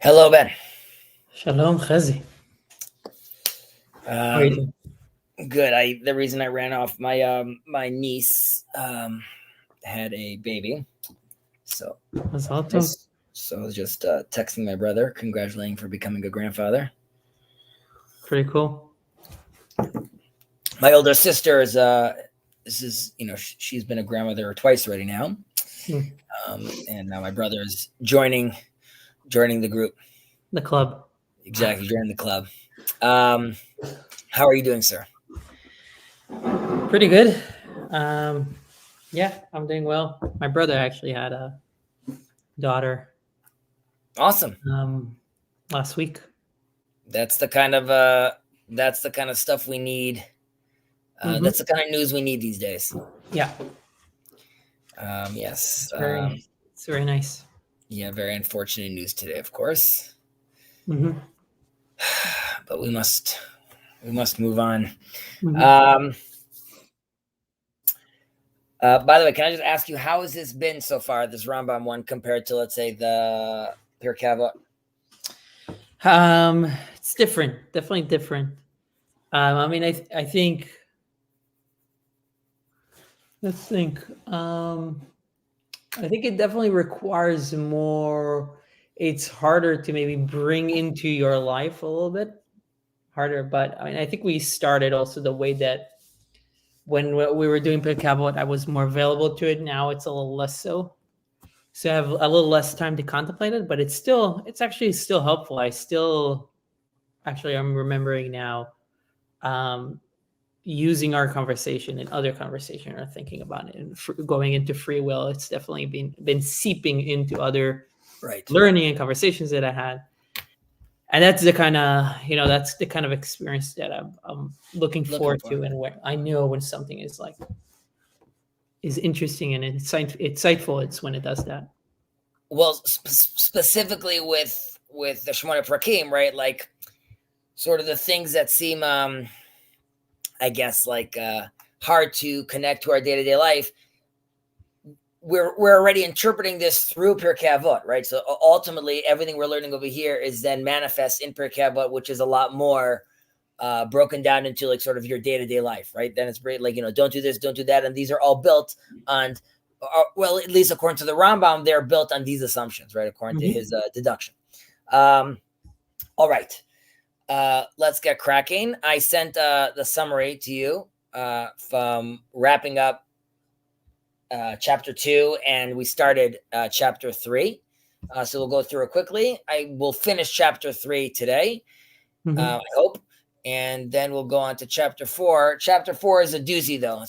Hello, Ben. Shalom, Chezi. How are you doing? Good. The reason I ran off, my niece had a baby, so That's awesome. I was just texting my brother, congratulating for becoming a grandfather. Pretty cool. My older sister is she's been a grandmother twice already now, and now my brother is joining the group, the club. Exactly, joining the club. How are you doing, sir? Pretty good. Yeah, I'm doing well. My brother actually had a daughter. Awesome. Last week. That's the kind of stuff we need. That's the kind of news we need these days. Yeah. Yes. It's very nice. Yeah, very unfortunate news today, of course. But we must move on. By the way, can I just ask you, how has this been so far, this Rambam one, compared to, let's say, the Pirkei Avot? It's different. Definitely different. I mean, I think. Let's think. I think it definitely requires more. It's harder to maybe bring into your life a little bit harder, but I mean, I think we started also the way that when we were doing Pirkei Avot, I was more available to it. Now it's a little less so. So I have a little less time to contemplate it, but it's actually still helpful. I'm remembering now, using our conversation and other conversation or thinking about it and going into free will. It's definitely been seeping into other learning and conversations that I had. And that's the kind of experience that I'm looking forward to, and where I know when something is interesting and insightful, it's when it does that. Well, specifically with the Shemona Prakim, right? Like, sort of the things that seem, I guess, like hard to connect to our day-to-day life. We're already interpreting this through Pirkei Avot, right? So ultimately, everything we're learning over here is then manifest in Pirkei Avot, which is a lot more broken down into like sort of your day-to-day life, right? Then it's great, like, don't do this, don't do that. And these are all built on, well, at least according to the Rambam, they're built on these assumptions, right? According to his deduction. All right. Let's get cracking. I sent the summary to you from wrapping up chapter 2, and we started chapter 3. So we'll go through it quickly. I will finish chapter 3 today, I hope, and then we'll go on to chapter 4. Chapter 4 is a doozy, though. We'll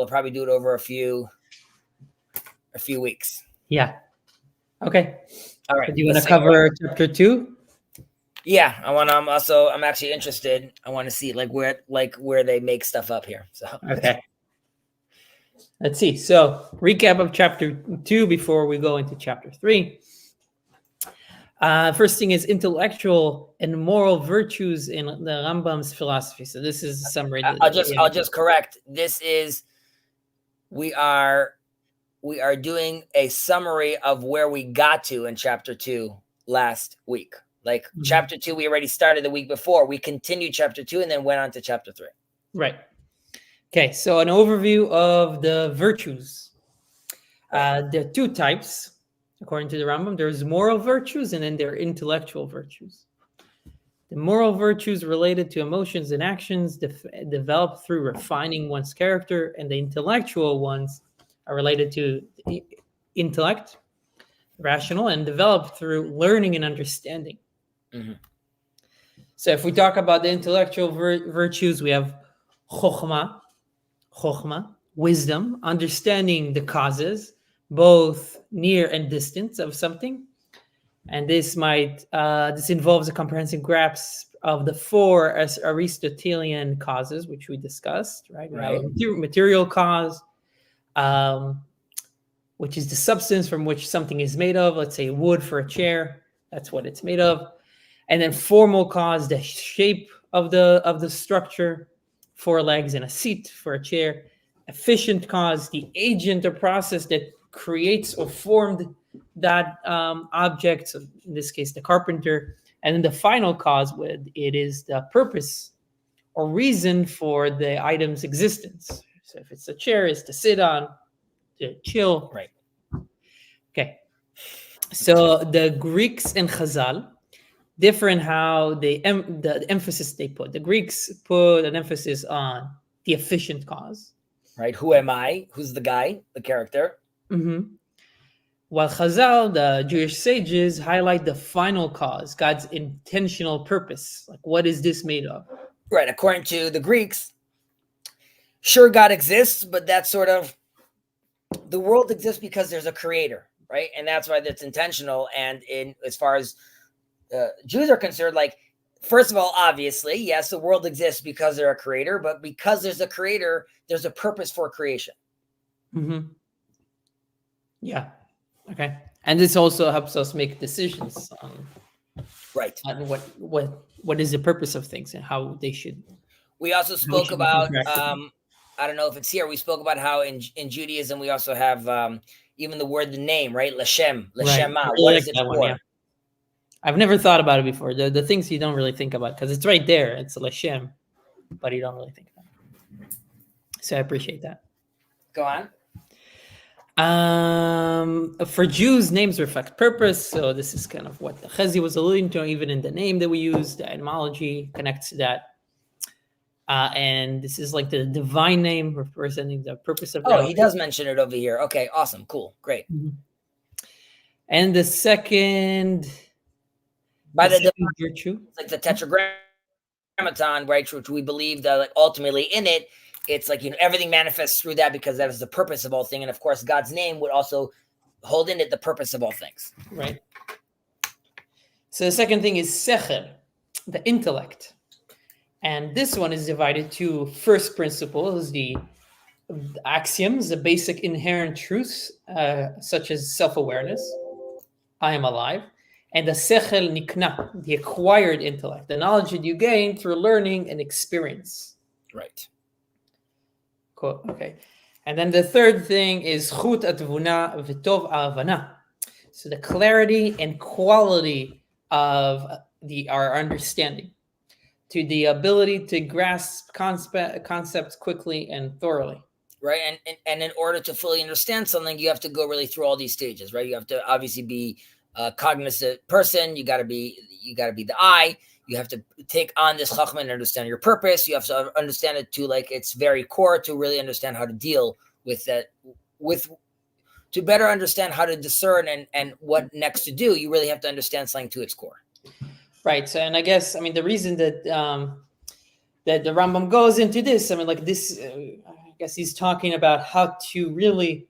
probably do it over a few weeks. Yeah. Okay. All right. Do you want to cover chapter 2? Yeah, I want to. I'm actually interested. I want to see where they make stuff up here. So okay. Let's see. So recap of chapter 2 before we go into chapter 3. First thing is intellectual and moral virtues in the Rambam's philosophy. So this is a summary. I'll just correct. This is we are doing a summary of where we got to in chapter 2 last week. Like chapter 2, we already started the week before. We continued chapter 2 and then went on to chapter 3. Right. Okay, so an overview of the virtues. There are 2 types, according to the Rambam. There's moral virtues, and then there are intellectual virtues. The moral virtues related to emotions and actions developed through refining one's character, and the intellectual ones are related to intellect, rational, and developed through learning and understanding. So if we talk about the intellectual virtues, we have chokhmah, wisdom, understanding the causes, both near and distant of something. And this involves a comprehensive grasp of the 4 Aristotelian causes, which we discussed, right? Material cause, which is the substance from which something is made of. Let's say wood for a chair, that's what it's made of. And then formal cause, the shape of the structure, 4 legs and a seat for a chair. Efficient cause, the agent or process that creates or formed that object. So in this case, the carpenter. And then the final cause, it is the purpose or reason for the item's existence. So if it's a chair, it's to sit on, to chill. Right. Okay. So the Greeks and Chazal, different how the emphasis they put. The Greeks put an emphasis on the efficient cause. Right. Who am I? Who's the guy? The character. Mm-hmm. While Chazal, the Jewish sages, highlight the final cause, God's intentional purpose. Like, what is this made of? Right. According to the Greeks, sure, God exists, but that's sort of, the world exists because there's a creator, right? And that's why that's intentional. And as far as Jews are concerned, like, first of all, obviously, yes, the world exists because there's a creator, but because there's a creator, there's a purpose for creation. Mm-hmm. Yeah. Okay. And this also helps us make decisions right. on what is the purpose of things and how they should. We also spoke about, I don't know if it's here, we spoke about how in Judaism, we also have even the word, the name, right? Lashem, Lashema. Right. What is it for? Yeah. I've never thought about it before. The things you don't really think about, because it's right there. It's Lashem, but you don't really think about it. So I appreciate that. Go on. For Jews, names reflect purpose. So this is kind of what the Chezi was alluding to, even in the name that we use. The etymology connects to that. And this is like the divine name representing the purpose of God. Oh, he does mention it over here. Okay, awesome, cool, great. Mm-hmm. And the second, by the second virtue, like the tetragrammaton, right? Which we believe that, like, ultimately in it, it's like, everything manifests through that because that is the purpose of all things. And of course, God's name would also hold in it the purpose of all things. Right. So the second thing is sechel, the intellect. And this one is divided to first principles, the axioms, the basic inherent truths, such as self-awareness, I am alive, and the sechel nikna, the acquired intellect, the knowledge that you gain through learning and experience. Right. Cool. Okay. And then the third thing is chut atvuna v'tov avana. So the clarity and quality of our understanding, to the ability to grasp concepts quickly and thoroughly. Right. And in order to fully understand something, you have to go really through all these stages, right? You have to obviously be a cognizant person. You got to be the eye. You have to take on this chachma and understand your purpose. You have to understand it to, like, its very core, to really understand how to deal with that, to better understand how to discern and what next to do. You really have to understand something to its core. Right. So, and I guess, the reason that that the Rambam goes into this, like this, I guess he's talking about how to really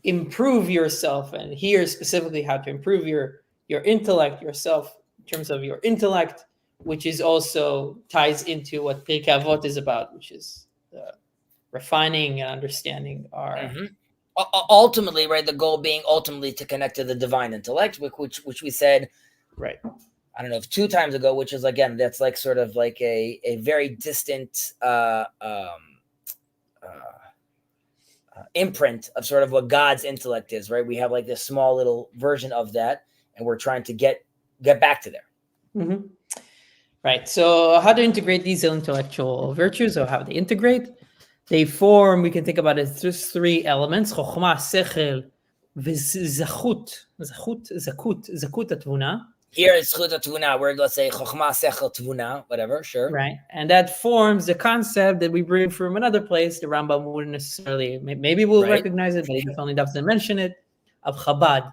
improve yourself, and here specifically how to improve your intellect, yourself, in terms of your intellect, which is also ties into what Pirkei Avot is about, which is refining and understanding our. Mm-hmm. Ultimately, right, the goal being ultimately to connect to the divine intellect, which we said, right, I don't know if 2 times ago, which is, again, that's like sort of like a very distant imprint of sort of what God's intellect is, right? We have like this small little version of that, and we're trying to get back to there. Mm-hmm. Right. So how to integrate these intellectual virtues, or how they integrate? They form, we can think about it as just 3 elements: chokhmah, sechel, v'zachut, zakut atvuna. Here it's chut atvuna, where let's say chokhmah, sechel, tvuna, whatever, sure. Right. And that forms the concept that we bring from another place. The Rambam wouldn't necessarily, maybe we'll recognize it, but he definitely doesn't mention it, of Chabad.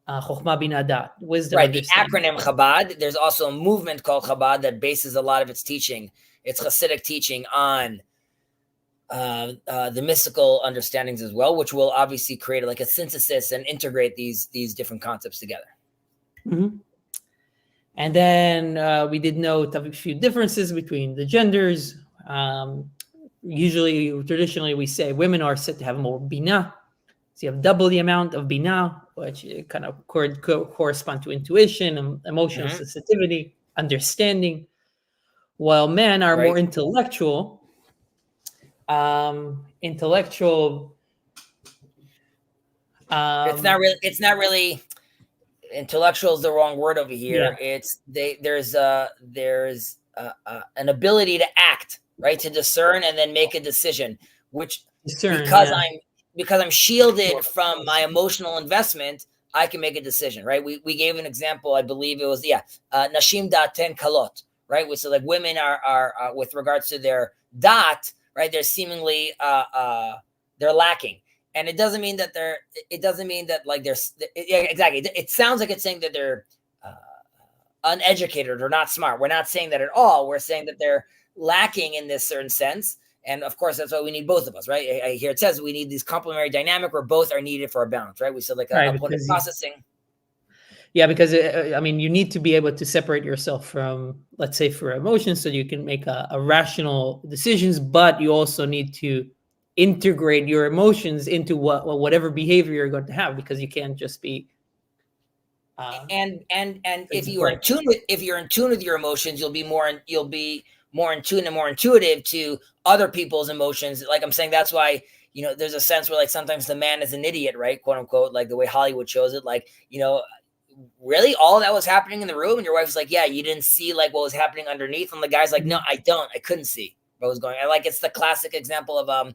Chokhmah bin Adat, wisdom. Right, the acronym Chabad. There's also a movement called Chabad that bases a lot of its teaching, its Hasidic teaching, on the mystical understandings as well, which will obviously create like a synthesis and integrate these different concepts together. Mm-hmm. And then we did note a few differences between the genders. Traditionally, we say women are said to have more bina. So you have double the amount of bina, which kind of correspond to intuition, emotional sensitivity, understanding, while men are more intellectual. It's not really. It's not really. Intellectual is the wrong word over here. Yeah. There's an ability to act, right, to discern and then make a decision, which because I'm shielded from my emotional investment, I can make a decision, right? We gave an example, I believe it was nashim daten kalot, right? Which is like women are with regards to their dot, right? They're seemingly they're lacking. And it doesn't mean that exactly. It sounds like it's saying that they're uneducated or not smart. We're not saying that at all. We're saying that they're lacking in this certain sense. And of course, that's why we need both of us, right? I hear it says we need this complementary dynamic where both are needed for a balance, right? We said like a processing. Yeah, because I mean, you need to be able to separate yourself from, let's say, for emotions, so you can make a rational decisions. But you also need to integrate your emotions into whatever behavior you're going to have, because you can't just be. And if you're in tune with your emotions, you'll be more in tune and more intuitive to other people's emotions. Like I'm saying, that's why, there's a sense where like sometimes the man is an idiot, right? Quote unquote, like the way Hollywood shows it. Like, really all that was happening in the room, and your wife's like, yeah, you didn't see like what was happening underneath. And the guy's like, no, I couldn't see what was going on. Like, it's the classic example of,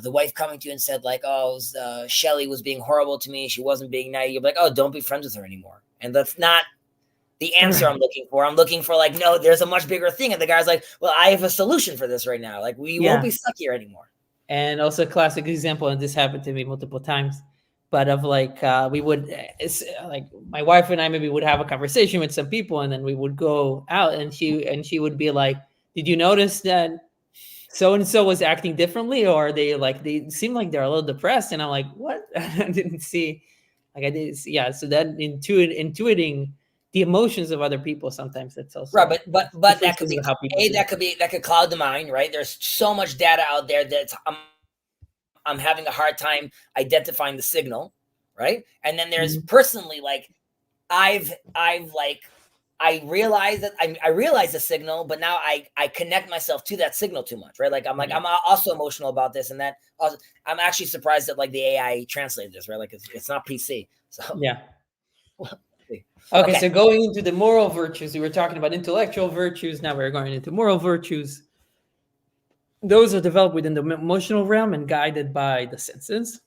the wife coming to you and said like, oh, Shelly was being horrible to me. She wasn't being nice. You're like, oh, don't be friends with her anymore. And that's not the answer I'm looking for. I'm looking for like, no, there's a much bigger thing. And the guy's like, well, I have a solution for this right now. Like, we won't be stuck here anymore. And also a classic example, and this happened to me multiple times, but of like, we would, like my wife and I maybe would have a conversation with some people, and then we would go out, and she would be like, did you notice that so-and-so was acting differently, or they seem like they're a little depressed? And I'm like, what? I didn't see, like I did. Yeah. So that intuiting the emotions of other people, sometimes that's also right. But that could be that could cloud the mind, right? There's so much data out there that I'm having a hard time identifying the signal, right? And then there's personally, like, I realize the signal, but now I connect myself to that signal too much, right? Like I'm also emotional about this, and that also, I'm actually surprised that like the AI translated this, right? Like it's not PC. So yeah. Okay, so going into the moral virtues, we were talking about intellectual virtues. Now we're going into moral virtues. Those are developed within the emotional realm and guided by the senses.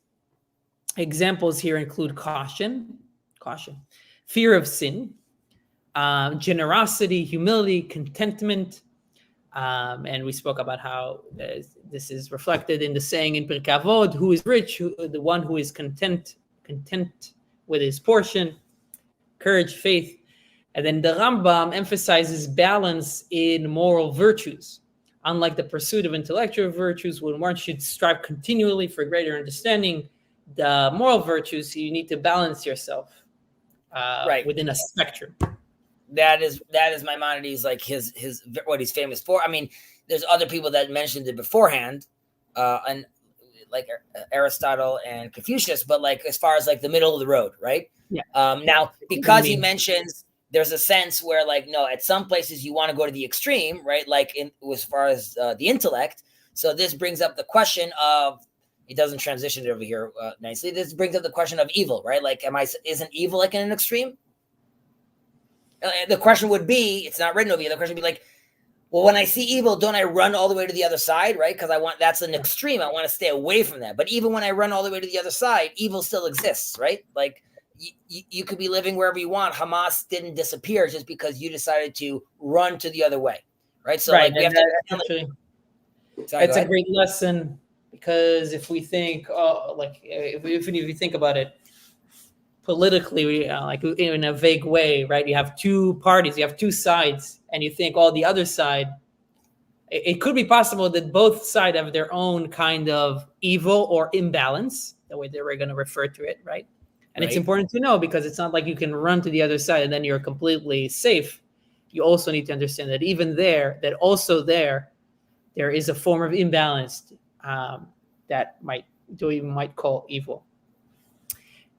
Examples here include caution, fear of sin, generosity, humility, contentment. And we spoke about how this is reflected in the saying in Pirkei Avot, who is rich, the one who is content with his portion, courage, faith. And then the Rambam emphasizes balance in moral virtues. Unlike the pursuit of intellectual virtues, when one should strive continually for greater understanding, the moral virtues, you need to balance yourself within a spectrum. That is Maimonides, like his what he's famous for. I mean, there's other people that mentioned it beforehand, and like Aristotle and Confucius, but like as far as like the middle of the road, right? Yeah. Now, because he mentions, there's a sense where like, no, at some places you want to go to the extreme, right? Like as far as the intellect. So this brings up the question of, it doesn't transition it over here nicely. This brings up the question of evil, right? Like, isn't evil like in an extreme? The question would be, it's not written over here. The question would be like, well, when I see evil, don't I run all the way to the other side, right? Because that's an extreme. I want to stay away from that. But even when I run all the way to the other side, evil still exists, right? Like, you could be living wherever you want. Hamas didn't disappear just because you decided to run to the other way, right? So like, we have to. It's a great lesson, because if we think, if you think about it politically, like in a vague way, right? You have two parties, you have two sides, and you think, the other side. It could be possible that both sides have their own kind of evil or imbalance, the way they were going to refer to it, right? And it's important to know, because it's not like you can run to the other side and then you're completely safe. You also need to understand that even there is a form of imbalance that we might call evil.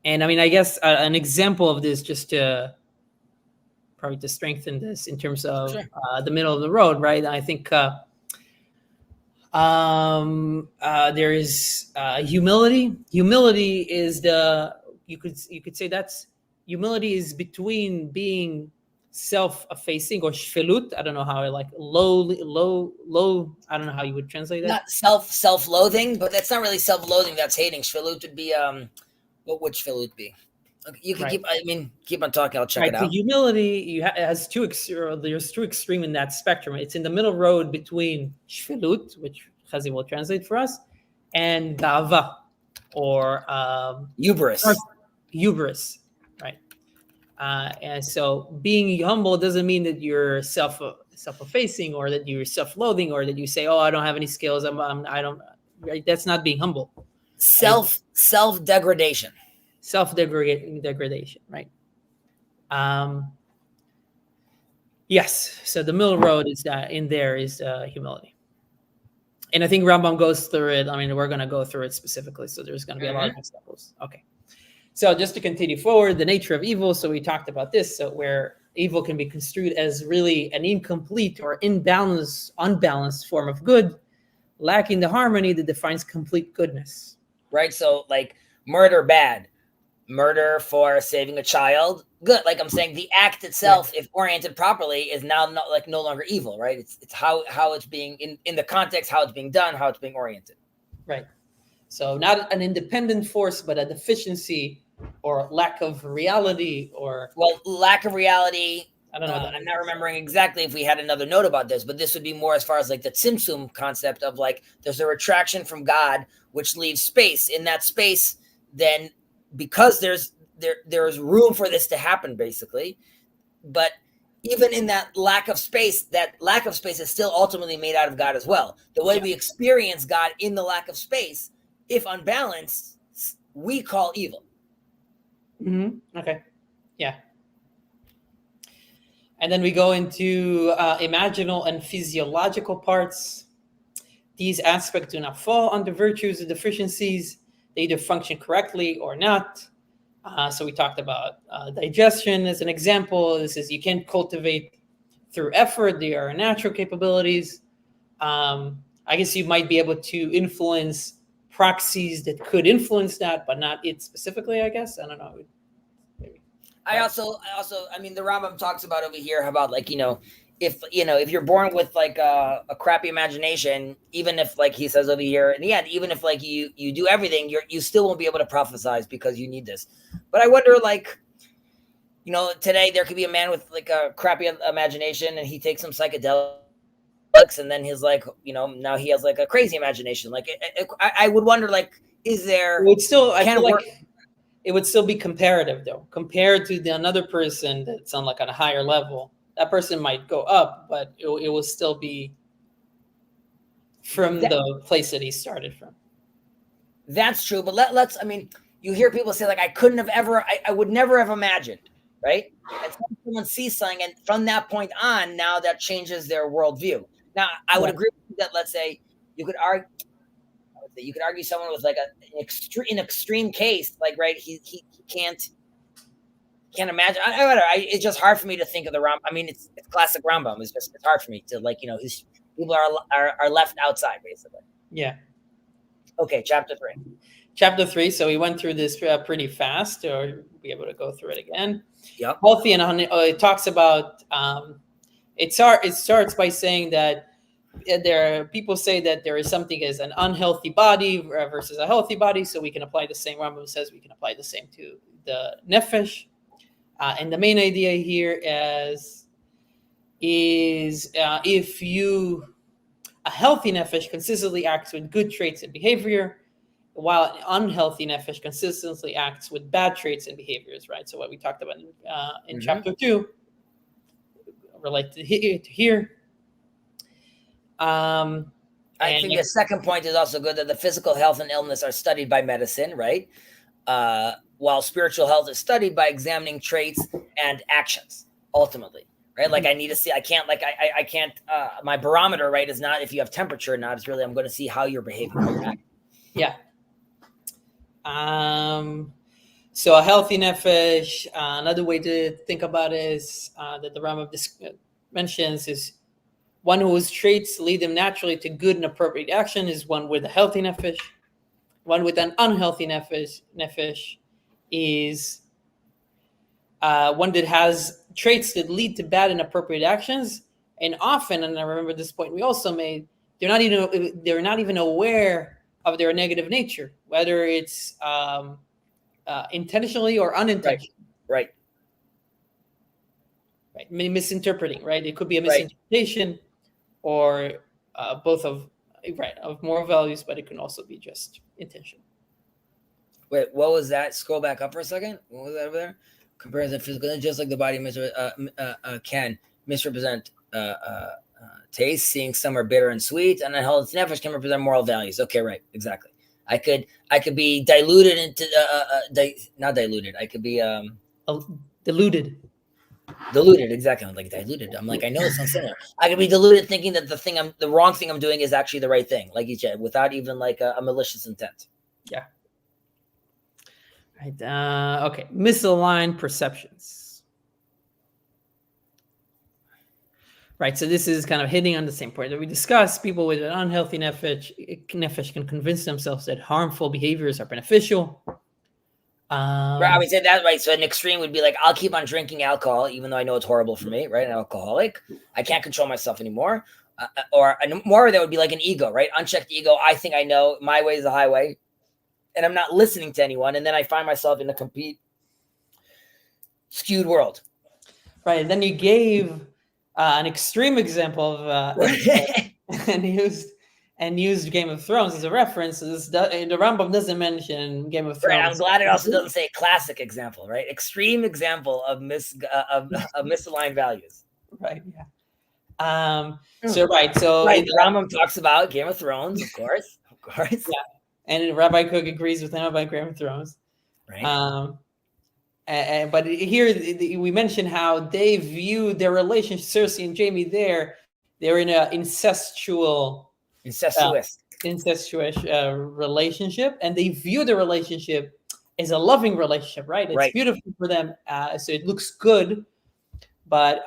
And I mean, I guess an example of this, just to probably to strengthen this in terms of the middle of the road, right? I think There is humility. Humility is you could say that's humility is between being self-effacing or shvelut. I don't know how low. I don't know how you would translate that. Not self-loathing, but that's not really self-loathing. That's hating. Shvelut would be what would shvelut be? Okay, you can Right. keep on talking. I'll check it So out. humility has there's two extreme in that spectrum. It's in the middle road between shvelut, which Chezi will translate for us, and gava, or Hubris. hubris, right? And so being humble doesn't mean that you're self-effacing, or that you're self-loathing, or that you say, "Oh, I don't have any skills. I don't." Right? That's not being humble. Self-degradation. Degradation, right? Yes. So the middle road is that in there is humility, and I think Rambam goes through it. I mean, we're going to go through it specifically, so there's going to be a lot of examples. Okay. So just to continue forward, the nature of evil. So we talked about this. So where evil can be construed as really an incomplete or unbalanced form of good, lacking the harmony that defines complete goodness. Right. So like murder, bad. Murder for saving a child, good. Like I'm saying, the act itself, if oriented properly, is now no longer evil, right? It's how it's being in the context, how it's being done, how it's being oriented. Right. So not an independent force, but a deficiency or lack of reality, or lack of reality. I don't know. I'm not remembering exactly if we had another note about this, but this would be more as far as like the tzimtzum concept of like there's a retraction from God, which leaves space. In that space, then because there's room for this to happen, basically. But even in that lack of space is still ultimately made out of God as well. The way we experience God in the lack of space, if unbalanced, we call evil. Okay. Yeah. And then we go into imaginal and physiological parts. These aspects do not fall under virtues or deficiencies. They either function correctly or not. So we talked about digestion as an example. This is, you can't cultivate through effort. They are natural capabilities. I guess you might be able to influence proxies that could influence that, but not it specifically, I guess. I don't know. Maybe. I also, I mean, the Rambam talks about over here about like, if you're born with like a crappy imagination, even if like he says over here in the end, even if like you do everything, you still won't be able to prophesize because you need this. But I wonder, like, today there could be a man with like a crappy imagination and he takes some psychedelics and then he's like, now he has like a crazy imagination. Like I would wonder, like, is there? It would still, I feel like it would still be comparative though, compared to another person that's on like on a higher level. That person might go up, but it will still be from the place that he started from. That's true. But let's, I mean, you hear people say like, I would never have imagined, right? And someone sees something, and from that point on, now that changes their worldview. Now, I would agree with that. Let's say you could argue someone with like an extreme case, like, right, he can't imagine. It's just hard for me to think of the Rambam. I mean, it's classic Rambam. It's hard for me to, like, people are left outside, basically. Yeah. Okay, chapter 3. Chapter 3. So we went through this pretty fast, or we'll be able to go through it again. Yep. Healthy and it talks about. It starts by saying that there are people say that there is something as an unhealthy body versus a healthy body. So we can apply the same. Rambam says we can apply the same to the nefesh. And the main idea here is if a healthy nefesh consistently acts with good traits and behavior, while an unhealthy nefesh consistently acts with bad traits and behaviors, right? So what we talked about in chapter 2 relate to here. I think the second point is also good, that the physical health and illness are studied by medicine, right? While spiritual health is studied by examining traits and actions, ultimately, right? Like I need to see, I can't, my barometer, right, is not if you have temperature or not. It's really, I'm going to see how you're behaving, how you're acting. Yeah. So a healthy nefesh, another way to think about it is that the Rambam mentions is One whose traits lead them naturally to good and appropriate action is one with a healthy nefesh. One with an unhealthy nefesh is one that has traits that lead to bad and appropriate actions. And often, and I remember this point we also made, they're not even aware of their negative nature, whether it's intentionally or unintentionally. Right. Misinterpreting, right? It could be a misinterpretation or both of moral values, but it can also be just intentional. Wait, what was that? Scroll back up for a second. What was that over there? Comparison physical, just like the body can misrepresent taste. Seeing some are bitter and sweet, and unhealthy nefesh can represent moral values. Okay, right, exactly. I could be diluted into not diluted. I could be diluted. Diluted, exactly. I'm like diluted. I'm like, I know it sounds similar. I could be diluted thinking that the wrong thing I'm doing is actually the right thing, like you said, without even like a malicious intent. Yeah. Right. Okay. Misaligned perceptions. Right. So this is kind of hitting on the same point that we discussed. People with an unhealthy nefesh can convince themselves that harmful behaviors are beneficial. Right, I would say that, right. So an extreme would be like, I'll keep on drinking alcohol, even though I know it's horrible for me, right? An alcoholic. I can't control myself anymore. Or more, that would be like an ego, right? Unchecked ego. I think I know my way is the highway, and I'm not listening to anyone. And then I find myself in a complete skewed world. Right. And then you gave an extreme example of and used Game of Thrones as a reference. The Rambam doesn't mention Game of Thrones. Right, I'm glad it also doesn't say classic example, right? Extreme example of misaligned values. Right. Yeah. So the Rambam talks about Game of Thrones, of course. Yeah. And Rabbi Cook agrees with him about Game of Thrones. Right. But here we mentioned how they view their relationship, Cersei and Jaime. They're in an incestuous relationship, and they view the relationship as a loving relationship, right? It's beautiful for them, so it looks good, but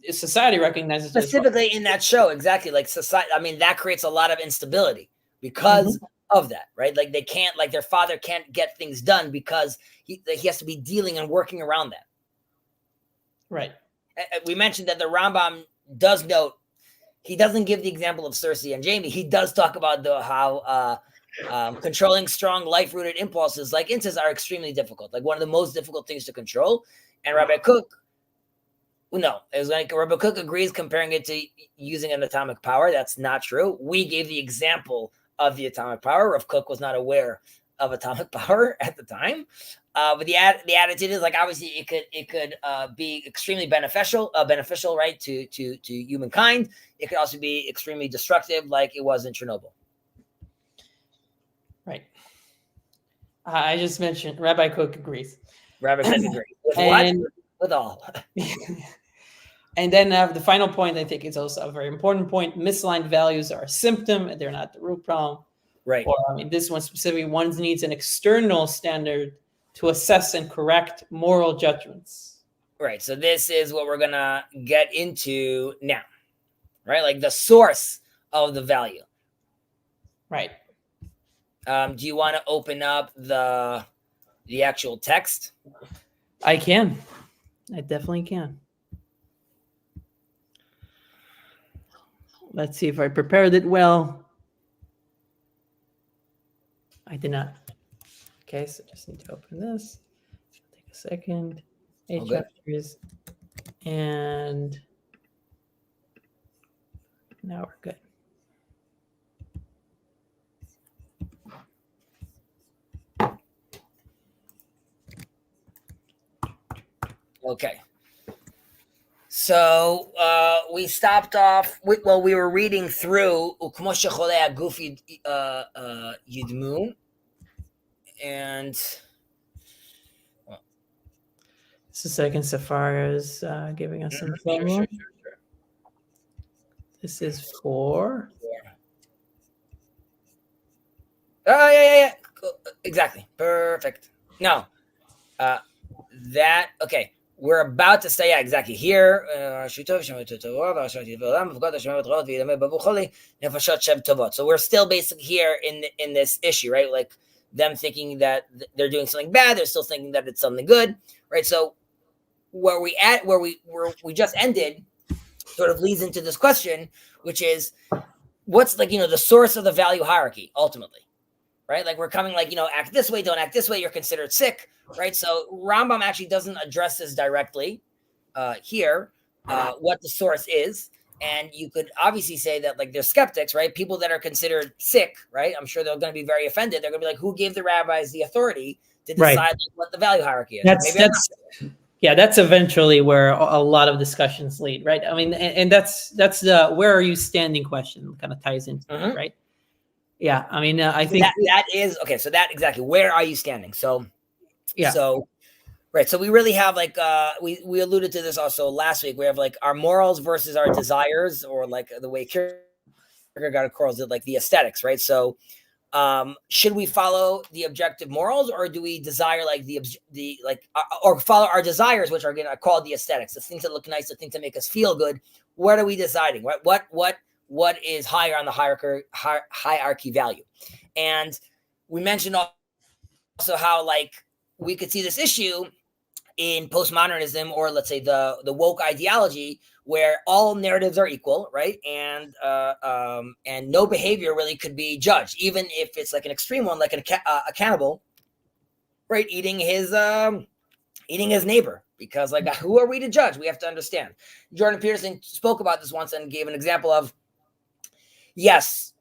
society recognizes specifically in that show, exactly, like society. I mean, that creates a lot of instability because of that, right? Like they can't, like their father can't get things done because he has to be dealing and working around that. Right. We mentioned that the Rambam does note, he doesn't give the example of Cersei and Jaime. He does talk about how controlling strong life-rooted impulses like incest are extremely difficult, like one of the most difficult things to control. And Rabbi Cook, no, it was like Rabbi Cook agrees comparing it to using an atomic power. That's not true. We gave the example of the atomic power. Rav Cook was not aware of atomic power at the time. But the attitude is like, obviously it could be extremely beneficial, right, to humankind. It could also be extremely destructive, like it was in Chernobyl. Right. I just mentioned Rabbi Cook agrees. Rabbi Cook agrees. With what? With all. And then the final point, I think, is also a very important point. Misaligned values are a symptom, and they're not the root problem. Right. Or, I mean, this one specifically, one needs an external standard to assess and correct moral judgments. Right. So this is what we're going to get into now, right? Like the source of the value. Right. Do you want to open up the actual text? I can. I definitely can. Let's see if I prepared it well. I did not. Okay, so just need to open this. Take a second. 8 chapters. And now we're good. Okay. So we stopped off. We were reading through Ukmo Shecholei Aguf Yidmu, and Just a second. Safari is giving us some sure. This is 4. Oh yeah. Exactly. Perfect. No. Okay. we're about to say, yeah, exactly here. So we're still basically here in this issue, right? Like them thinking that they're doing something bad, they're still thinking that it's something good, right? So where we just ended sort of leads into this question, which is what's like, the source of the value hierarchy ultimately, right? Like we're coming like, act this way, don't act this way, you're considered sick, right? So Rambam actually doesn't address this directly here, what the source is. And you could obviously say that like they're skeptics, right? People that are considered sick, right? I'm sure they're going to be very offended. They're going to be like, who gave the rabbis the authority to decide like, what the value hierarchy is? That's eventually where a lot of discussions lead, right? I mean, and that's the where are you standing question kind of ties into it, right? Yeah, I mean, I think that is okay. So that exactly, where are you standing? So, right. So we really have like we alluded to this also last week. We have like our morals versus our desires, or like the way Kierkegaard calls it, like the aesthetics, right? So, should we follow the objective morals, or do we desire like or follow our desires, which are called the aesthetics, the things that look nice, the things that make us feel good? What are we deciding? What is higher on the hierarchy value? And we mentioned also how like we could see this issue in postmodernism, or let's say the woke ideology, where all narratives are equal, right? And no behavior really could be judged, even if it's like an extreme one, like a cannibal, right? Eating his neighbor, because like who are we to judge? We have to understand. Jordan Peterson spoke about this once and gave an example of, yes,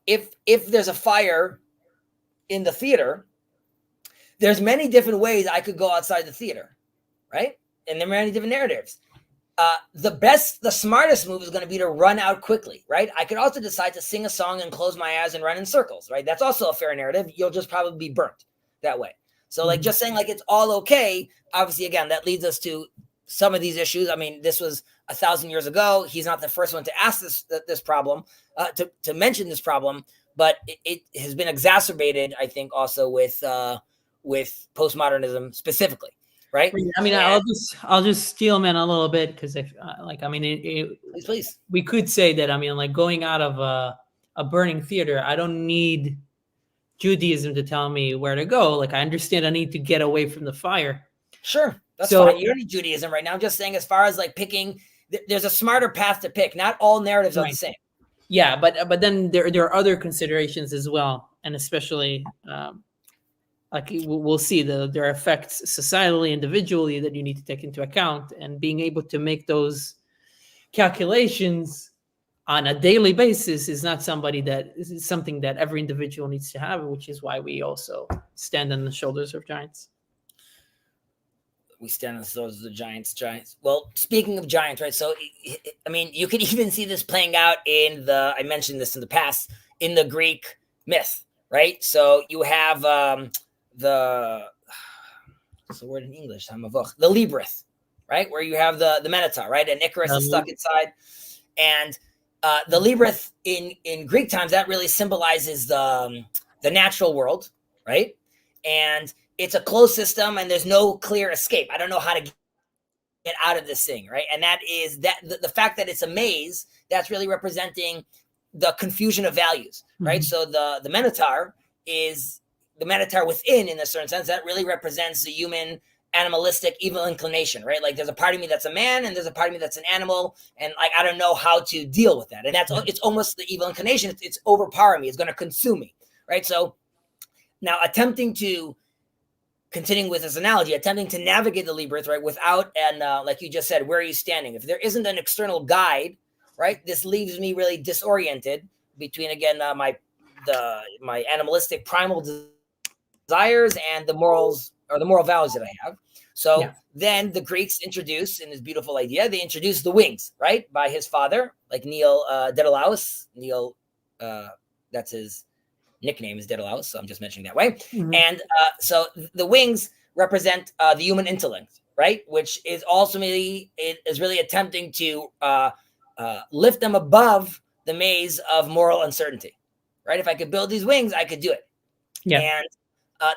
if there's a fire in the theater, there's many different ways I could go outside the theater, right? And there are many different narratives. The smartest move is going to be to run out quickly, right? I could also decide to sing a song and close my eyes and run in circles, right? That's also a fair narrative. You'll just probably be burnt that way. So like just saying like it's all okay, obviously, again, that leads us to some of these issues. I mean, this was 1,000 years ago. He's not the first one to ask this problem, to mention this problem, but it has been exacerbated, I think, also with postmodernism specifically, right? I mean, I'll just steal man a little bit, because please, we could say that, I mean, like going out of a burning theater, I don't need Judaism to tell me where to go. Like I understand I need to get away from the fire. Sure, that's fine. You don't need Judaism right now. I'm just saying, as far as like picking, there's a smarter path to pick. Not all narratives are the same. Yeah, but then there are other considerations as well, and especially like we'll see there are effects societally, individually, that you need to take into account, and being able to make those calculations on a daily basis is not something that every individual needs to have, which is why we also stand on the shoulders of giants. We stand on the shoulders of the giants. Well, speaking of giants, right? So, I mean, you could even see this playing out I mentioned this in the past, in the Greek myth, right? So you have what's the word in English? The Libris, right? Where you have the Minotaur, right? And Icarus is stuck inside. And the Libris in Greek times, that really symbolizes the natural world, right? And it's a closed system, and there's no clear escape. I don't know how to get out of this thing, right? And that is the fact that it's a maze, that's really representing the confusion of values, right? So the Minotaur is the Minotaur within, in a certain sense, that really represents the human animalistic evil inclination, right? Like there's a part of me that's a man, and there's a part of me that's an animal, and like I don't know how to deal with that. And that's it's almost the evil inclination. It's overpowering me. It's going to consume me, right? So now continuing with this analogy, attempting to navigate the Libris, right, without like you just said, where are you standing? If there isn't an external guide, right, this leaves me really disoriented between, again, my animalistic primal desires and the morals, or the moral values that I have. So then the Greeks introduce, in this beautiful idea, they introduce the wings, right, by his father, like Neil Dedalus. Neil, that's his nickname, is Dedalus, so I'm just mentioning that way. And so the wings represent the human intellect, right, which is ultimately, it is really attempting to lift them above the maze of moral uncertainty, right? If I could build these wings, I could do it. And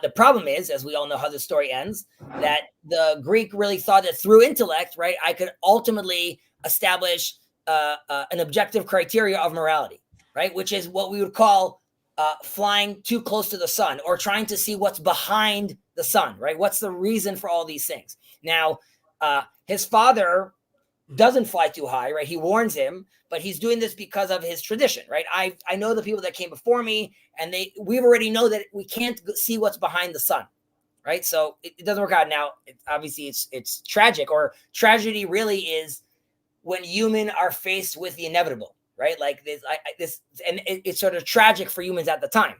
The problem is, as we all know how the story ends, that the Greek really thought that through intellect, right, I could ultimately establish an objective criteria of morality, right, which is what we would call flying too close to the sun, or trying to see what's behind the sun, right? What's the reason for all these things? Now, his father doesn't fly too high, right? He warns him, but he's doing this because of his tradition, right? I know the people that came before me, and we already know that we can't see what's behind the sun, right? So it doesn't work out. Now, obviously, it's tragic, or tragedy really is when humans are faced with the inevitable, right? Like this, and it's sort of tragic for humans at the time,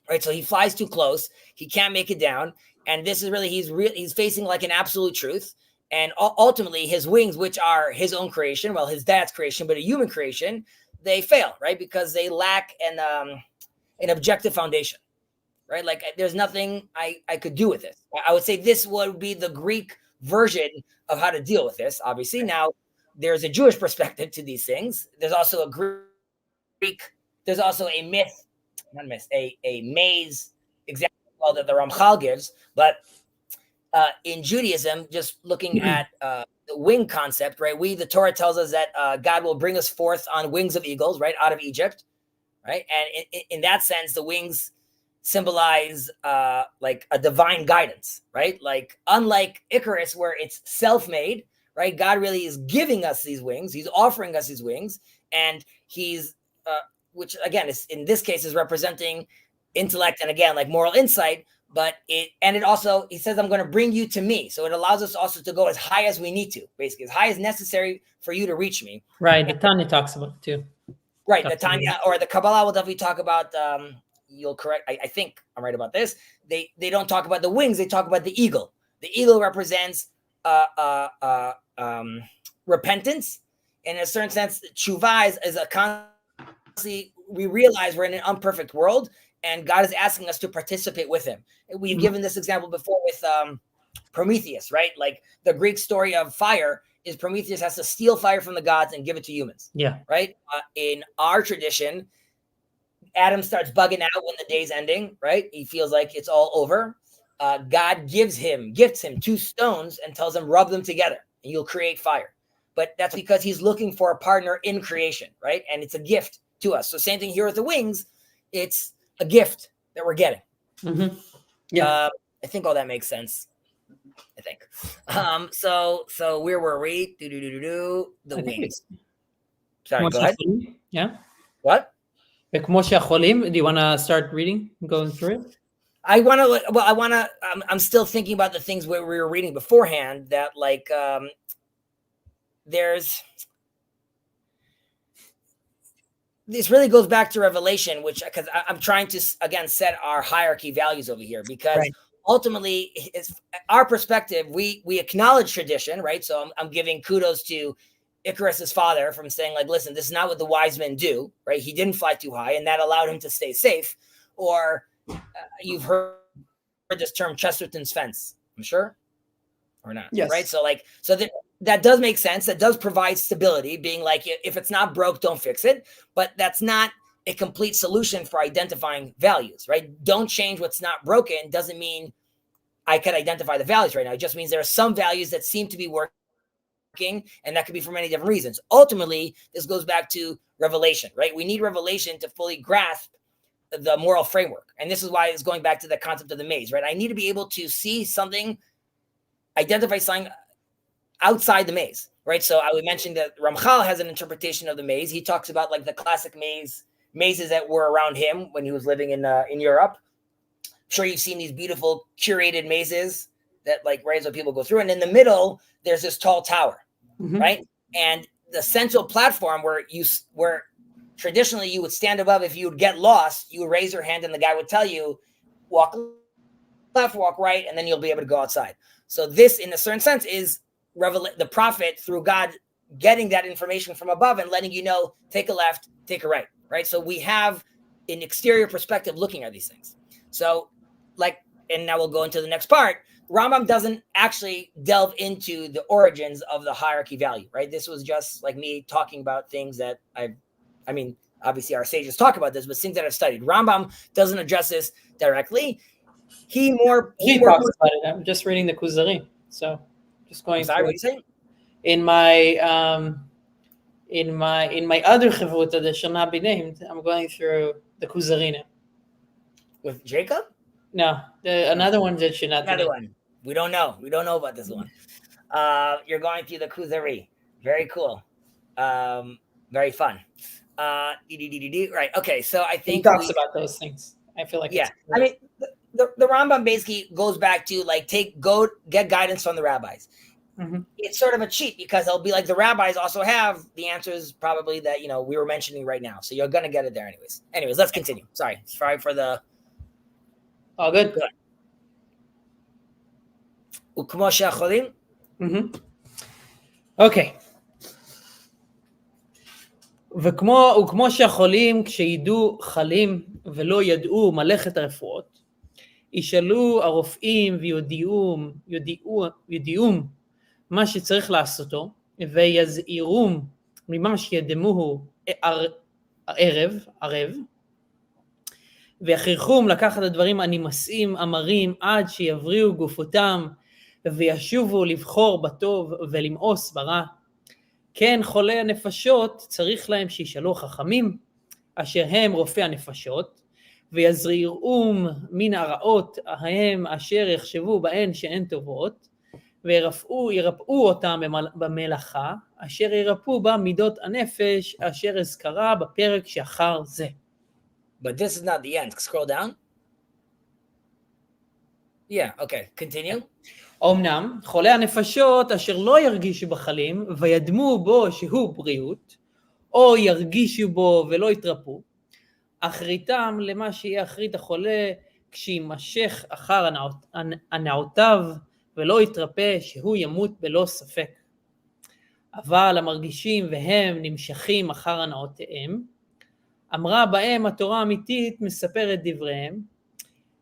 right? So he flies too close, he can't make it down, and this is really he's facing like an absolute truth. And ultimately, his wings, which are his own creation, well, his dad's creation, but a human creation, they fail, right? Because they lack an objective foundation, right? Like there's nothing I could do with this. I would say this would be the Greek version of how to deal with this. Obviously, now there's a Jewish perspective to these things. There's also a Greek. There's also a myth, not myth, a maze example that the Ramchal gives, but. In Judaism, just looking at the wing concept, right? The Torah tells us that God will bring us forth on wings of eagles, right, out of Egypt, right? And in that sense, the wings symbolize like a divine guidance, right? Like unlike Icarus, where it's self-made, right? God really is giving us these wings. He's offering us these wings, and he's, which again is in this case is representing intellect and again like moral insight. But it also, he says, I'm going to bring you to me. So it allows us also to go as high as we need to, basically, as high as necessary for you to reach me. Right. The Tanya talks about it too. Right. The Tanya or the Kabbalah will definitely talk about, you'll correct, I think I'm right about this. They don't talk about the wings. They talk about the eagle. The eagle represents repentance. In a certain sense, tshuva is a constantly, we realize we're in an imperfect world, and God is asking us to participate with him. We've given this example before with Prometheus, right? Like the Greek story of fire is Prometheus has to steal fire from the gods and give it to humans. Yeah. Right. In our tradition, Adam starts bugging out when the day's ending, right? He feels like it's all over. God gifts him 2 stones and tells him, rub them together and you'll create fire. But that's because he's looking for a partner in creation, right? And it's a gift to us. So same thing here with the wings. It's a gift that we're getting. Mm-hmm. Yeah. I think all that makes sense. I think. So where were we? The wings. Sorry, go ahead. Yeah. What? Do you want to start reading, going through it? I'm still thinking about the things we were reading beforehand that like this really goes back to Revelation, which because I'm trying to again set our hierarchy values over here because ultimately it's our perspective. We acknowledge tradition, right? So I'm giving kudos to Icarus's father from saying like, listen, this is not what the wise men do, right? He didn't fly too high, and that allowed him to stay safe. Or you've heard this term Chesterton's fence, I'm sure, or not, yes. Right? So that does make sense. That does provide stability, being like, if it's not broke, don't fix it. But that's not a complete solution for identifying values, right? Don't change what's not broken doesn't mean I can identify the values right now. It just means there are some values that seem to be working, and that could be for many different reasons. Ultimately, this goes back to revelation, right? We need revelation to fully grasp the moral framework. And this is why it's going back to the concept of the maze, right? I need to be able to see something, identify something outside the maze, right? So I would mention that Ramchal has an interpretation of the maze. He talks about like the classic mazes that were around him when he was living in Europe. I'm sure you've seen these beautiful curated mazes that like right as people go through. And in the middle, there's this tall tower, right? And the central platform where traditionally you would stand above, if you would get lost, you would raise your hand and the guy would tell you, walk left, walk right, and then you'll be able to go outside. So this, in a certain sense, is the prophet through God getting that information from above and letting you know, take a left, take a right, right? So we have an exterior perspective looking at these things. So and now we'll go into the next part. Rambam doesn't actually delve into the origins of the hierarchy value, right? This was just like me talking about things that obviously our sages talk about this, but things that I've studied. Rambam doesn't address this directly. He more talks about it. I'm just reading the Kuzarim, so just going. Sorry, what are you saying? In my other Chavruta that shall not be named, I'm going through the Kuzarim. With Jacob? No, another one that should not be Another named. one. We don't know. We don't know about this one. You're going through the Kuzari. Very cool. Very fun. Right. Okay. So I think he talks about those things. I feel like I mean, the Rambam basically goes back to like get guidance from the rabbis. Mm-hmm. It's sort of a cheat because it'll be like the rabbis also have the answers probably that we were mentioning right now. So you're gonna get it there anyways. Anyways, let's continue. Sorry for the. All good. Mm-hmm. Okay. וכמו שהחולים כשידעו חלים ולא ידעו מלאכת הרפואות, ישאלו הרופאים ויודיעום מה שצריך לעשותו, ויזהירום ממה שידמוהו ערב, ויכריחום לקחת את הדברים הנמאסים אמרים עד שיבריאו גופותם, וישובו לבחור בטוב ולמאוס ברע. כן, חולי הנפשות צריך להם שישאלו חכמים, אשר הם רופאי הנפשות, ויזהירום מן הרעות ההם אשר יחשבו בהן שהן טובות, וירפאו אותם במלאכה, אשר ירפאו בה מידות הנפש, אשר הזכרה בפרק שאחר זה. But this is not the end. Scroll down. Yeah, okay. Continue. אמנם, חולי הנפשות אשר לא ירגישו בחלים וידמו בו שהוא בריאות, או ירגישו בו ולא יתרפו, אחריתם למה שיהיה אחרית החולה כשימשך אחר הנעותיו ולא יתרפא שהוא ימות בלא ספק. אבל המרגישים והם נמשכים אחר הנעותיהם, אמרה בהם התורה האמיתית מספרת דבריהם,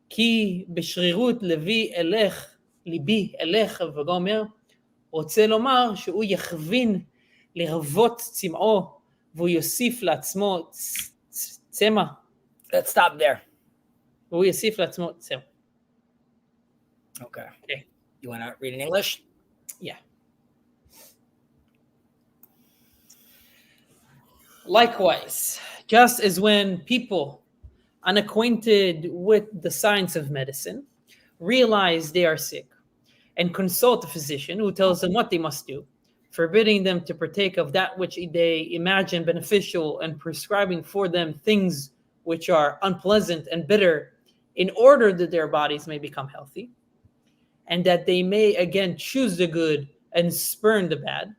כי בשרירות ליבי אלך וגומר, רוצה לומר שהוא יכווין לרבות צמאו, והוא יוסיף לעצמו צמא. Let's stop there. והוא יוסיף לעצמו צמא. Okay. You want to read in English? Yeah. Likewise, just as when people unacquainted with the science of medicine realize they are sick and consult a physician who tells them what they must do, forbidding them to partake of that which they imagine beneficial and prescribing for them things which are unpleasant and bitter in order that their bodies may become healthy and that they may again choose the good and spurn the bad.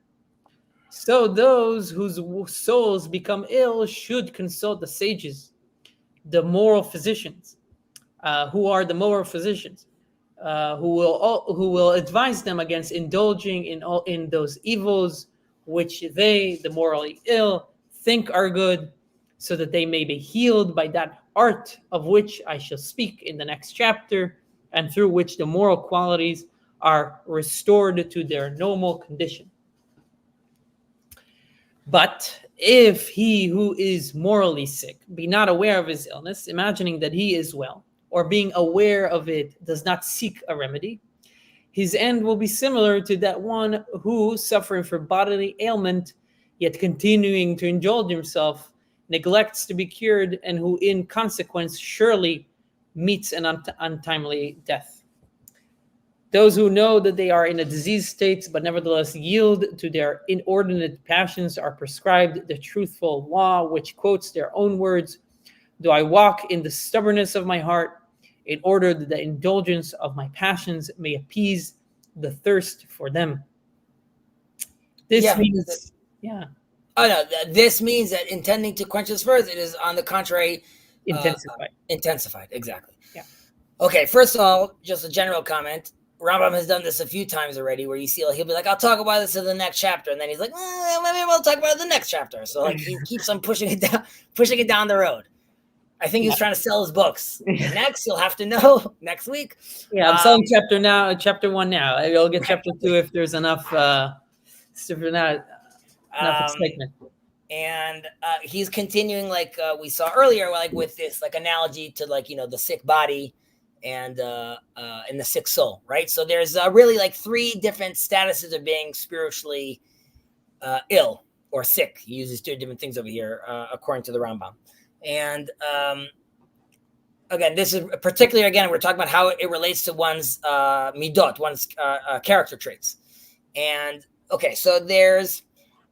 So those whose souls become ill should consult the sages, the moral physicians, who are the moral physicians, who will advise them against indulging in those evils which they, the morally ill, think are good, so that they may be healed by that art of which I shall speak in the next chapter, and through which the moral qualities are restored to their normal condition. But if he who is morally sick be not aware of his illness, imagining that he is well, or being aware of it does not seek a remedy, his end will be similar to that one who, suffering from bodily ailment, yet continuing to indulge himself, neglects to be cured, and who in consequence surely meets an untimely death. Those who know that they are in a diseased state, but nevertheless yield to their inordinate passions, are prescribed the truthful law, which quotes their own words, "Do I walk in the stubbornness of my heart, in order that the indulgence of my passions may appease the thirst for them." This means, Oh no, this means that intending to quench his thirst, it is on the contrary, intensified. Exactly. Yeah. Okay. First of all, just a general comment. Rambam has done this a few times already, where you see he'll be like, "I'll talk about this in the next chapter," and then he's like, "Maybe we'll talk about it in the next chapter." So like he keeps on pushing it down the road. I think he's trying to sell his books. Next, you'll have to know next week. Yeah, I'm selling chapter 1 now. I'll get chapter 2 if there's enough excitement. And he's continuing like we saw earlier, like with this like analogy to like the sick body and the sick soul, right? So there's really like three different statuses of being spiritually ill or sick. He uses two different things over here, according to the Rambam. And again, this is particularly, again, we're talking about how it relates to one's midot, one's character traits. And okay, so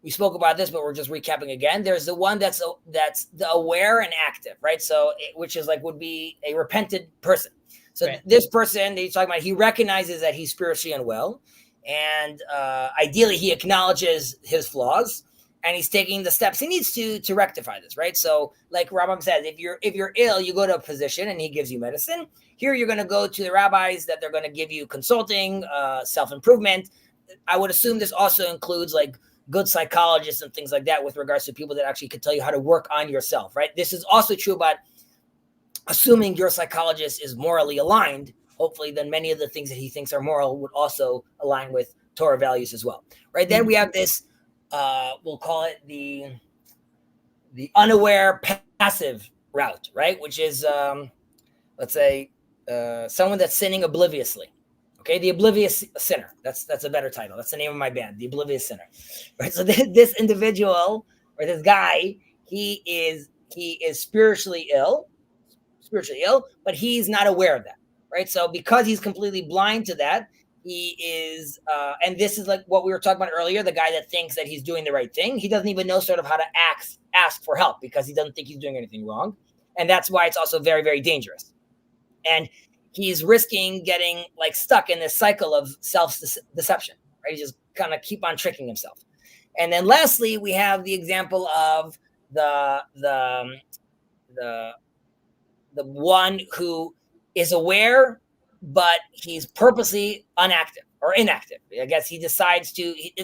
we spoke about this, but we're just recapping again. There's the one that's the aware and active, right? So which is like would be a repentant person. So this person that he's talking about, he recognizes that he's spiritually unwell, and ideally he acknowledges his flaws, and he's taking the steps he needs to rectify this, right? So like Rambam says, if you're ill, you go to a physician and he gives you medicine. Here you're going to go to the rabbis that they're going to give you consulting, self-improvement. I would assume this also includes like good psychologists and things like that with regards to people that actually could tell you how to work on yourself, right? This is also true about assuming your psychologist is morally aligned. Hopefully, then many of the things that he thinks are moral would also align with Torah values as well, right? Then we have this, we'll call it the unaware passive route, right? Which is, let's say, someone that's sinning obliviously. Okay, the oblivious sinner. That's a better title. That's the name of my band, the Oblivious Sinner. Right. So this individual or this guy, he is spiritually ill, but he's not aware of that. Right. So because he's completely blind to that, he is, and this is like what we were talking about earlier. The guy that thinks that he's doing the right thing, he doesn't even know sort of how to ask for help because he doesn't think he's doing anything wrong, and that's why it's also very, very dangerous. And he's risking getting like stuck in this cycle of self-deception, right? He just kind of keep on tricking himself. And then lastly, we have the example of the one who is aware, but he's purposely inactive. I guess he decides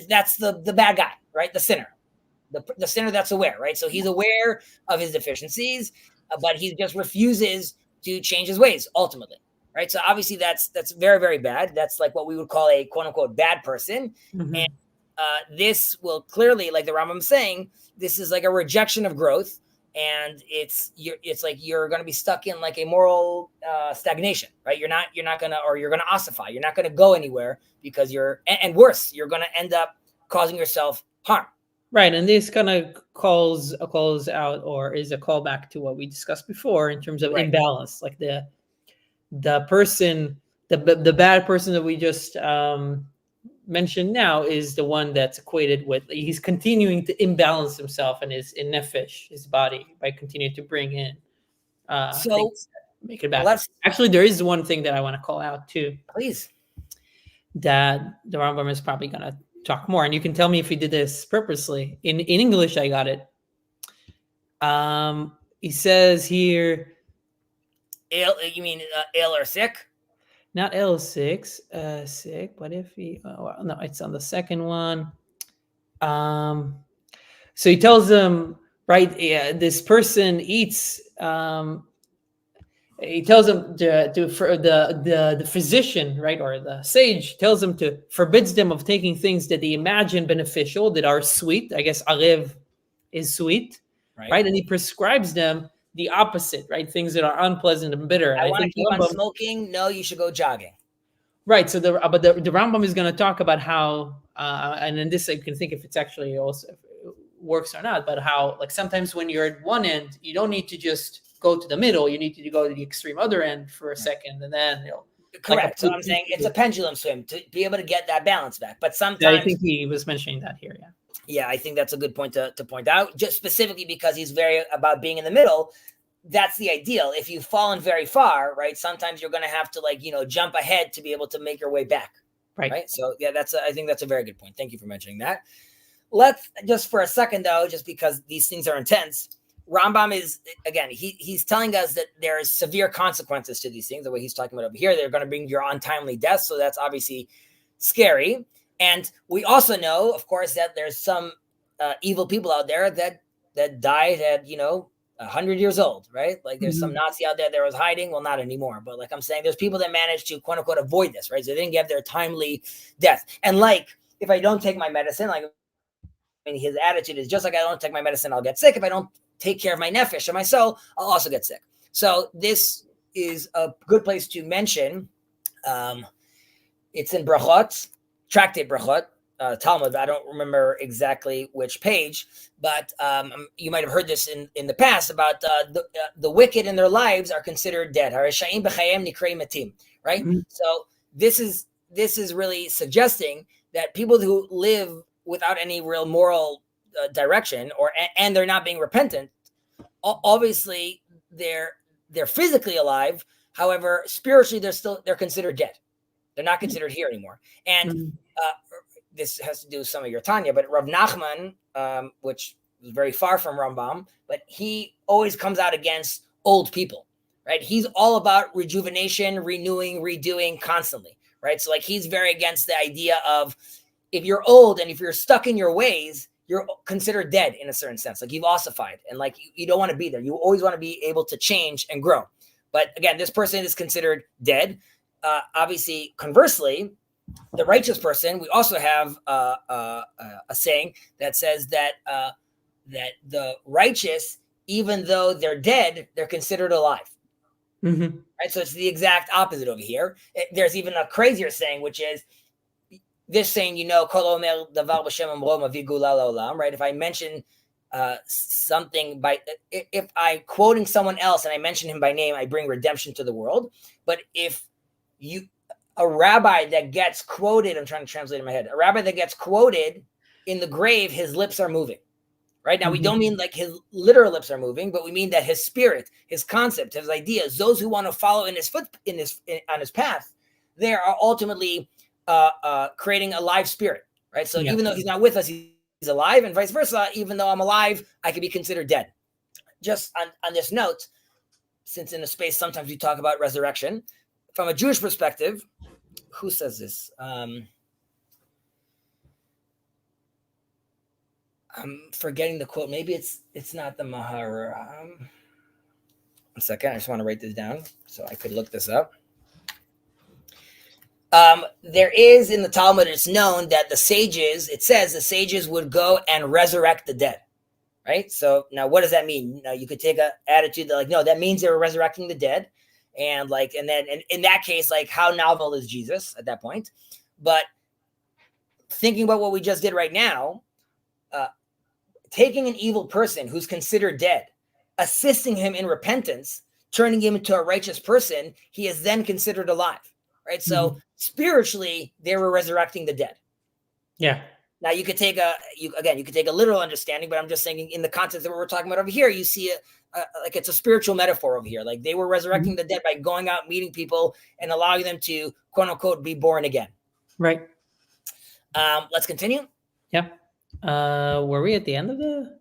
that's the bad guy, right? The sinner, the sinner that's aware, right? So he's aware of his deficiencies, but he just refuses to change his ways ultimately. Right. So obviously that's very, very bad. That's like what we would call a quote unquote bad person. Mm-hmm. And this will clearly, like the Rambam is saying, this is like a rejection of growth. And it's like you're going to be stuck in like a moral stagnation. Right. You're not going to, or you're going to ossify. You're not going to go anywhere because and worse, you're going to end up causing yourself harm. Right. And this kind of calls out or is a callback to what we discussed before in terms of imbalance, like the person, the bad person that we just mentioned now is the one that's equated with, he's continuing to imbalance himself and his nefesh, his body, by continuing to bring in things that make it bad. Actually, there is one thing that I want to call out too. Please. That the Rambam is probably going to talk more, and you can tell me if he did this purposely. In English, I got it. He says here, ill, you mean ill or sick? Not ill, sick. What if he? No, it's on the second one. So he tells them, right? This person eats. He tells them for the physician, right, or the sage tells them forbids them of taking things that they imagine beneficial, that are sweet. I guess arev is sweet, right? And he prescribes them the opposite, right? Things that are unpleasant and bitter. I want to keep on smoking. No, you should go jogging. Right. So the Rambam is going to talk about how, and in this you can think if it's actually also if it works or not, but how like sometimes when you're at one end, you don't need to just go to the middle. You need to go to the extreme other end for a second, and then correct. So I'm saying it's a pendulum swim to be able to get that balance back. But sometimes I think he was mentioning that here. Yeah. Yeah, I think that's a good point to point out, just specifically because he's very about being in the middle. That's the ideal. If you've fallen very far, right, sometimes you're going to have to jump ahead to be able to make your way back. Right. So yeah, I think that's a very good point. Thank you for mentioning that. Let's just for a second though, just because these things are intense, Rambam is, again, he's telling us that there is severe consequences to these things. The way he's talking about over here, they're going to bring your untimely death. So that's obviously scary. And we also know, of course, that there's some evil people out there that died at, 100 years old, right? Like there's some Nazi out there that was hiding. Well, not anymore. But like I'm saying, there's people that managed to quote unquote avoid this, right? So they didn't get their timely death. And like, if I don't take my medicine, his attitude is just like I don't take my medicine, I'll get sick. If I don't take care of my nefesh or my soul, I'll also get sick. So this is a good place to mention. It's in Brachot, Tractate Brachot, Talmud. I don't remember exactly which page, but you might have heard this in the past about the wicked in their lives are considered dead. Haresha'im b'chayim nikrei metim. Right. Mhm. So this is really suggesting that people who live without any real moral direction, and they're not being repentant, obviously they're physically alive. However, spiritually they're considered dead. They're not considered here anymore. And this has to do with some of your Tanya, but Rav Nachman, which is very far from Rambam, but he always comes out against old people, right? He's all about rejuvenation, renewing, redoing constantly, right? So like he's very against the idea of if you're old and if you're stuck in your ways, you're considered dead in a certain sense, like you've ossified, and like you don't want to be there. You always want to be able to change and grow. But again, this person is considered dead. Obviously, conversely, the righteous person, we also have a saying that says that that the righteous, even though they're dead, they're considered alive. Mm-hmm. Right, so it's the exact opposite over here. There's even a crazier saying, which is this saying, Kol omer davar b'shem amro mavi gula la'olam, right? If I mention something if I quoting someone else and I mention him by name, I bring redemption to the world. But if a rabbi that gets quoted, I'm trying to translate in my head, a rabbi that gets quoted in the grave, his lips are moving. Right now, we don't mean like his literal lips are moving, but we mean that his spirit, his concept, his ideas, those who want to follow on his path, they are ultimately creating a live spirit, right? So even though he's not with us, he's alive, and vice versa. Even though I'm alive, I could be considered dead. Just on this note, since in the space sometimes we talk about resurrection, from a Jewish perspective, who says this? I'm forgetting the quote. Maybe it's not the Mahar. 1 second. I just want to write this down so I could look this up. There is in the Talmud, it's known that it says the sages would go and resurrect the dead. Right? So now what does that mean? You could take an attitude that like, no, that means they were resurrecting the dead. And then in that case, like how novel is Jesus at that point? But thinking about what we just did right now, taking an evil person who's considered dead, assisting him in repentance, turning him into a righteous person, he is then considered alive, right? So spiritually, they were resurrecting the dead. Yeah. Now you could take a literal understanding, but I'm just saying in the context that we're talking about over here, you see like it's a spiritual metaphor over here. Like they were resurrecting the dead by going out, meeting people, and allowing them to quote unquote be born again. Right. Let's continue. Yeah. Were we at the end of the?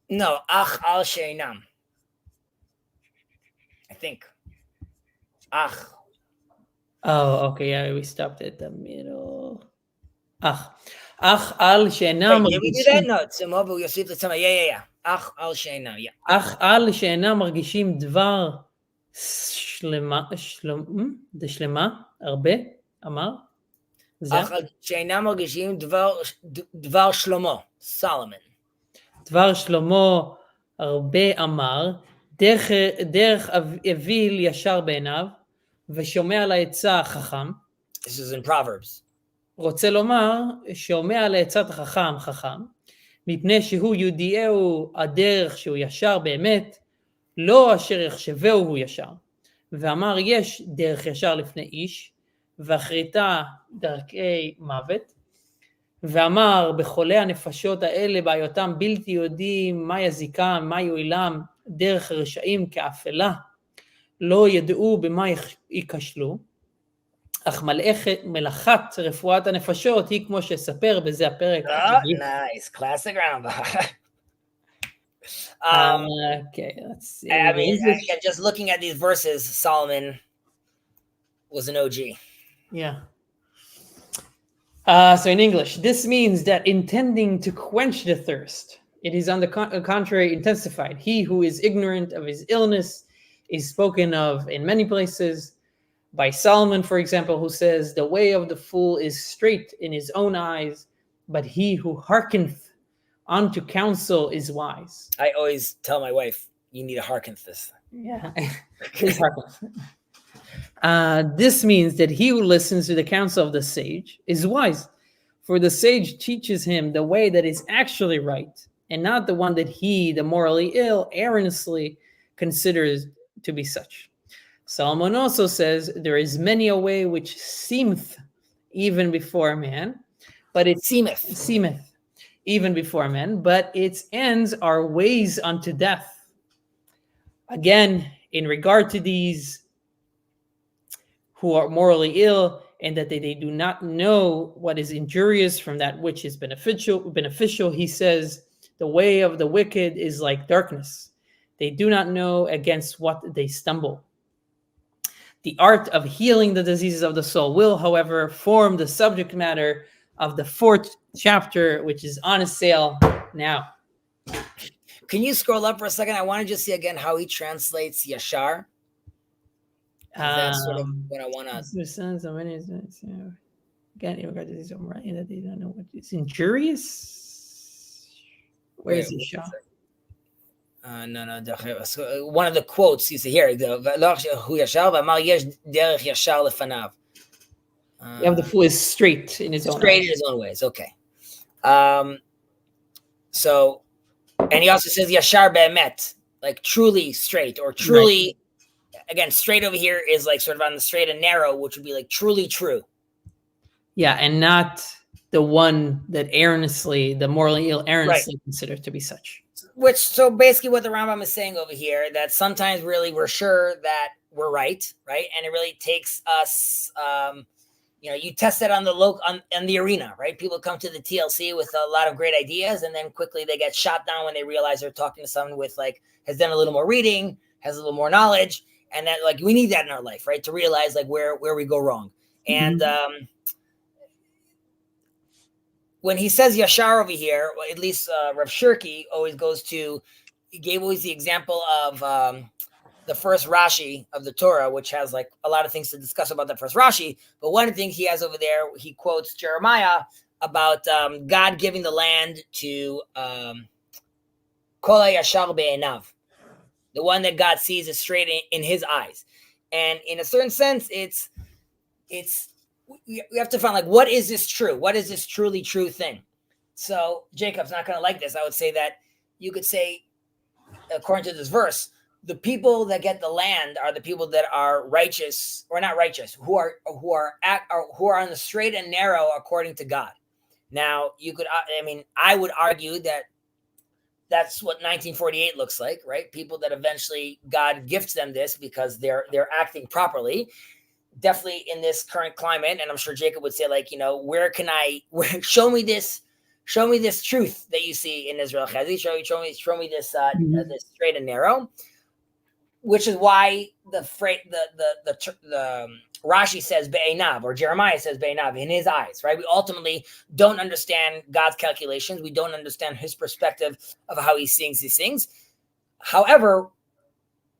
No, ach al sheinam. I think. Ach. Oh, okay. Yeah, we stopped at the middle. Ach al sheinam. Did we do that? No, it's Mobu Yosef Tzama. Yeah. Ach al sheinam. Yeah. Ach al sheinam margishim dvar shlema הרבה אמר. ach al sheinam margishim dvar Shlomo. Solomon. דבר שלמה הרבה אמר, דרך אוויל ישר בעיניו, ושומע לעצה החכם. This is in Proverbs. רוצה לומר, שומע לעצת החכם חכם, מפני שהוא יודיעהו הדרך שהוא ישר באמת, לא אשר יחשבהו הוא ישר. ואמר, יש דרך ישר לפני איש, ואחריתה דרכי מוות, ואמר בחולי הנפשות האלה בהיותם בלתי יודעים מה יזיקם, מה יועילם, דרך הרשעים כאפלה, לא ידעו במה ייכשלו, אך מלאכת רפואת הנפשות היא כמו שספר בזה הפרק. Nice, classic Rambam. Okay, let's see. I mean, just looking at these verses, Solomon was an OG. Yeah. So in English, this means that intending to quench the thirst, it is on the contrary intensified. He who is ignorant of his illness is spoken of in many places by Solomon, for example, who says, the way of the fool is straight in his own eyes, but he who hearkeneth unto counsel is wise. I always tell my wife, you need to hearken to this. Yeah. This means that he who listens to the counsel of the sage is wise, for the sage teaches him the way that is actually right, and not the one that he, the morally ill, erroneously considers to be such. Solomon also says, there is many a way which seemeth even before a man, but it seemeth even before men, but its ends are ways unto death. Again, in regard to these who are morally ill, and that they do not know what is injurious from that which is beneficial, he says, the way of the wicked is like darkness. They do not know against what they stumble. The art of healing the diseases of the soul will, however, form the subject matter of the 4th chapter, which is on sale now. Can you scroll up for a second? I want to just see again how he translates yashar. That's sort of what I want to. Again, in regard to these, that they don't know what is injurious. Where is yashar? No. One of the quotes you see here. You have the fool is straight in his own straight in his own ways. Okay. So, and he also says yashar be'emet, like truly straight or truly. Right. Again, straight over here is like sort of on the straight and narrow, which would be like truly true. Yeah, and not the one that the morally ill erroneously considered to be such. So basically what the Rambam is saying over here, that sometimes really we're sure that we're right? And it really takes us, you test it on the arena, right? People come to the TLC with a lot of great ideas, and then quickly they get shot down when they realize they're talking to someone with has done a little more reading, has a little more knowledge. And that we need that in our life, right? To realize where we go wrong. And when he says yashar over here, at least Rav Shirky always gave the example of the first Rashi of the Torah, which has a lot of things to discuss about the first Rashi. But one thing he has over there, he quotes Jeremiah about God giving the land to Kol HaYashar Be'enav. The one that God sees is straight in his eyes. And in a certain sense, we have to find what is this true? What is this truly true thing? So Jacob's not going to like this. I would say that you could say, according to this verse, the people that get the land are the people that are righteous or not righteous, who are on the straight and narrow according to God. Now I would argue that that's what 1948 looks like, right? People that eventually God gifts them this because they're acting properly. Definitely in this current climate, and I'm sure Jacob would say, show me this truth that you see in Israel. Show me this this straight and narrow, which is why the Rashi says be'enav, or Jeremiah says be'enav, in his eyes, right? We ultimately don't understand God's calculations. We don't understand his perspective of how he sees these things. However,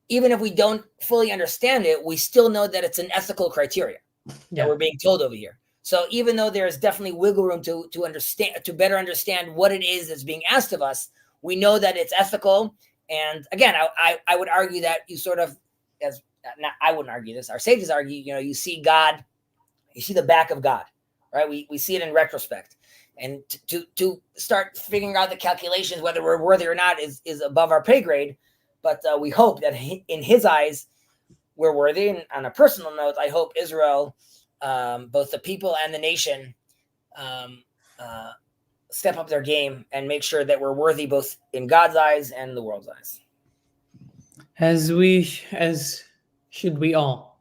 even if we don't fully understand it, we still know that it's an ethical criteria that we're being told over here. So even though there is definitely wiggle room to understand, to better understand what it is that's being asked of us, we know that it's ethical. And again, I would argue that you sort of, I wouldn't argue this, our sages argue, you see God, you see the back of God, right? We see it in retrospect. And to start figuring out the calculations, whether we're worthy or not, is above our pay grade. But we hope that in his eyes, we're worthy. And on a personal note, I hope Israel, both the people and the nation, step up their game and make sure that we're worthy both in God's eyes and the world's eyes. As should we all.